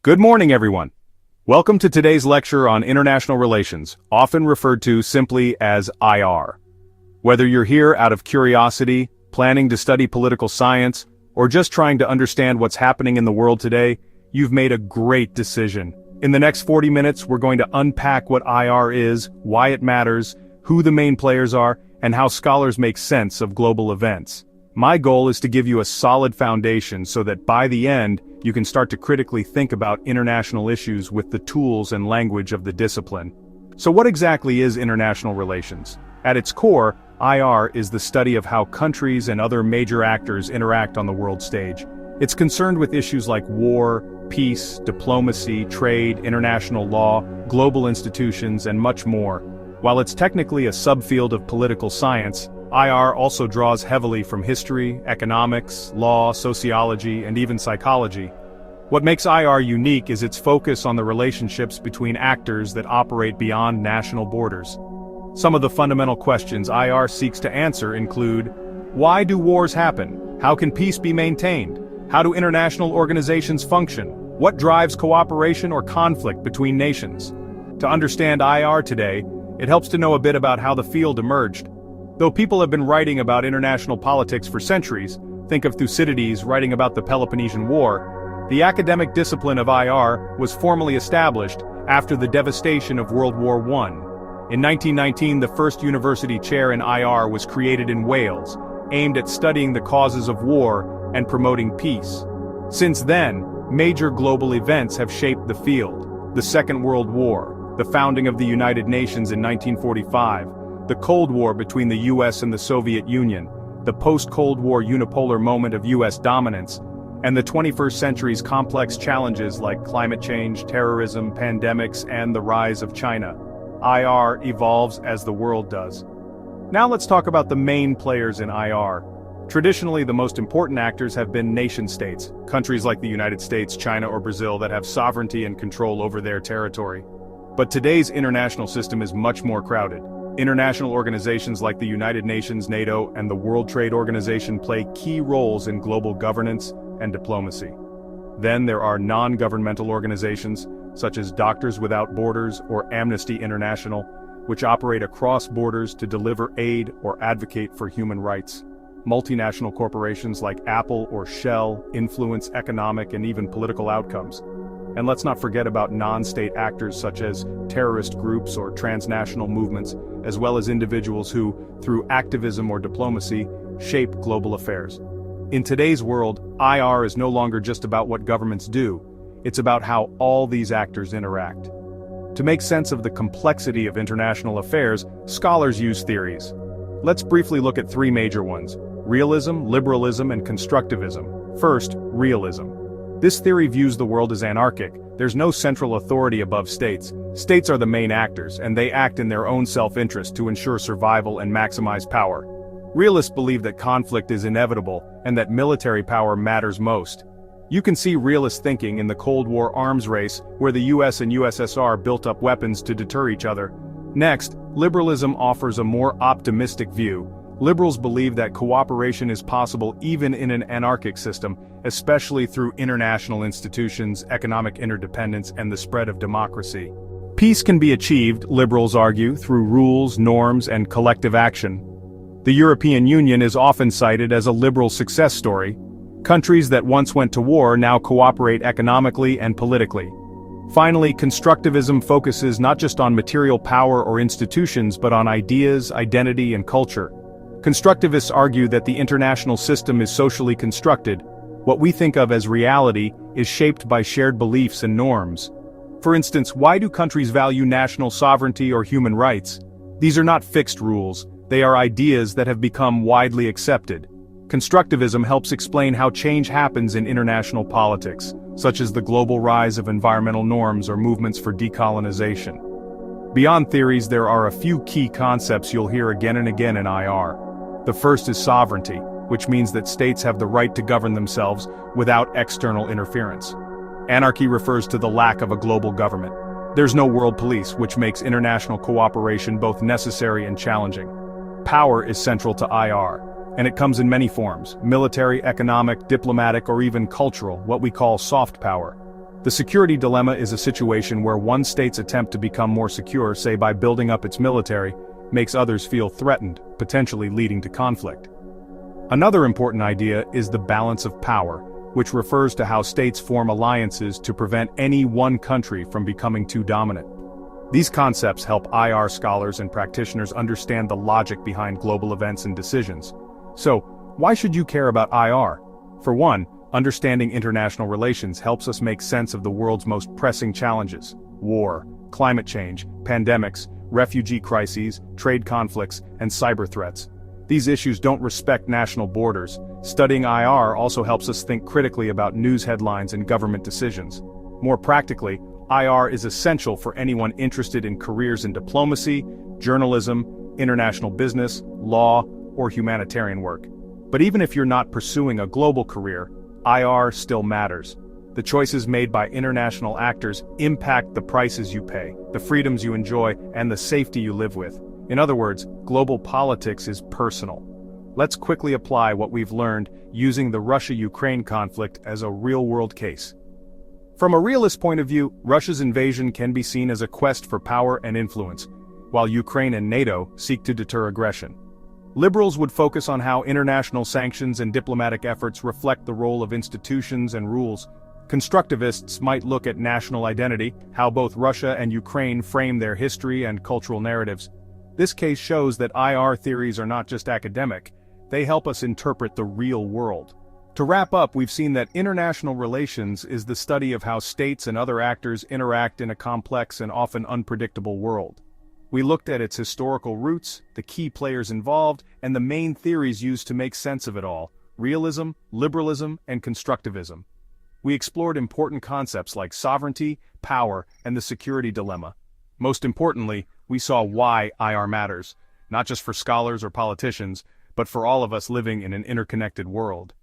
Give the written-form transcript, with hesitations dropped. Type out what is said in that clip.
Good morning, everyone. Welcome to today's lecture on international relations, often referred to simply as IR. Whether you're here out of curiosity, planning to study political science, or just trying to understand what's happening in the world today, you've made a great decision. In the next 40 minutes, we're going to unpack what IR is, why it matters, who the main players are, and how scholars make sense of global events. My goal is to give you a solid foundation so that by the end, you can start to critically think about international issues with the tools and language of the discipline. So what exactly is international relations? At its core, IR is the study of how countries and other major actors interact on the world stage. It's concerned with issues like war, peace, diplomacy, trade, international law, global institutions, and much more. While it's technically a subfield of political science, IR also draws heavily from history, economics, law, sociology, and even psychology. What makes IR unique is its focus on the relationships between actors that operate beyond national borders. Some of the fundamental questions IR seeks to answer include: why do wars happen? How can peace be maintained? How do international organizations function? What drives cooperation or conflict between nations? To understand IR today, it helps to know a bit about how the field emerged. Though people have been writing about international politics for centuries, think of Thucydides writing about the Peloponnesian War, the academic discipline of IR was formally established after the devastation of World War I. In 1919, the first university chair in IR was created in Wales, aimed at studying the causes of war and promoting peace. Since then, major global events have shaped the field: the Second World War, the founding of the United Nations in 1945, the Cold War between the US and the Soviet Union, the post-Cold War unipolar moment of US dominance, and the 21st century's complex challenges like climate change, terrorism, pandemics, and the rise of China. IR evolves as the world does. Now let's talk about the main players in IR. Traditionally, the most important actors have been nation-states, countries like the United States, China, or Brazil that have sovereignty and control over their territory. But today's international system is much more crowded. International organizations like the United Nations, NATO, and the World Trade Organization play key roles in global governance and diplomacy. Then there are non-governmental organizations, such as Doctors Without Borders or Amnesty International, which operate across borders to deliver aid or advocate for human rights. Multinational corporations like Apple or Shell influence economic and even political outcomes. And let's not forget about non-state actors such as terrorist groups or transnational movements, as well as individuals who, through activism or diplomacy, shape global affairs. In today's world, IR is no longer just about what governments do, it's about how all these actors interact. To make sense of the complexity of international affairs, scholars use theories. Let's briefly look at three major ones: realism, liberalism, and constructivism. First, realism. This theory views the world as anarchic. There's no central authority above states. States are the main actors, and they act in their own self-interest to ensure survival and maximize power. Realists believe that conflict is inevitable, and that military power matters most. You can see realist thinking in the Cold War arms race, where the US and USSR built up weapons to deter each other. Next, liberalism offers a more optimistic view. Liberals believe that cooperation is possible even in an anarchic system, especially through international institutions, economic interdependence, and the spread of democracy. Peace can be achieved, liberals argue, through rules, norms, and collective action. The European Union is often cited as a liberal success story. Countries that once went to war now cooperate economically and politically. Finally, constructivism focuses not just on material power or institutions but on ideas, identity, and culture. Constructivists argue that the international system is socially constructed. What we think of as reality is shaped by shared beliefs and norms. For instance, why do countries value national sovereignty or human rights? These are not fixed rules, they are ideas that have become widely accepted. Constructivism helps explain how change happens in international politics, such as the global rise of environmental norms or movements for decolonization. Beyond theories, there are a few key concepts you'll hear again and again in IR. The first is sovereignty, which means that states have the right to govern themselves without external interference. Anarchy refers to the lack of a global government. There's no world police, which makes international cooperation both necessary and challenging. Power is central to IR, and it comes in many forms: military, economic, diplomatic, or even cultural, what we call soft power. The security dilemma is a situation where one state's attempt to become more secure, say by building up its military, makes others feel threatened, potentially leading to conflict. Another important idea is the balance of power, which refers to how states form alliances to prevent any one country from becoming too dominant. These concepts help IR scholars and practitioners understand the logic behind global events and decisions. So, why should you care about IR? For one, understanding international relations helps us make sense of the world's most pressing challenges: war, climate change, pandemics, refugee crises, trade conflicts, and cyber threats. These issues don't respect national borders. Studying IR also helps us think critically about news headlines and government decisions. More practically, IR is essential for anyone interested in careers in diplomacy, journalism, international business, law, or humanitarian work. But even if you're not pursuing a global career, IR still matters. The choices made by international actors impact the prices you pay, the freedoms you enjoy, and the safety you live with. In other words, global politics is personal. Let's quickly apply what we've learned using the Russia-Ukraine conflict as a real-world case. From a realist point of view, Russia's invasion can be seen as a quest for power and influence, while Ukraine and NATO seek to deter aggression. Liberals would focus on how international sanctions and diplomatic efforts reflect the role of institutions and rules. Constructivists might look at national identity, how both Russia and Ukraine frame their history and cultural narratives. This case shows that IR theories are not just academic, they help us interpret the real world. To wrap up, we've seen that international relations is the study of how states and other actors interact in a complex and often unpredictable world. We looked at its historical roots, the key players involved, and the main theories used to make sense of it all: realism, liberalism, and constructivism. We explored important concepts like sovereignty, power, and the security dilemma. Most importantly, we saw why IR matters, not just for scholars or politicians, but for all of us living in an interconnected world.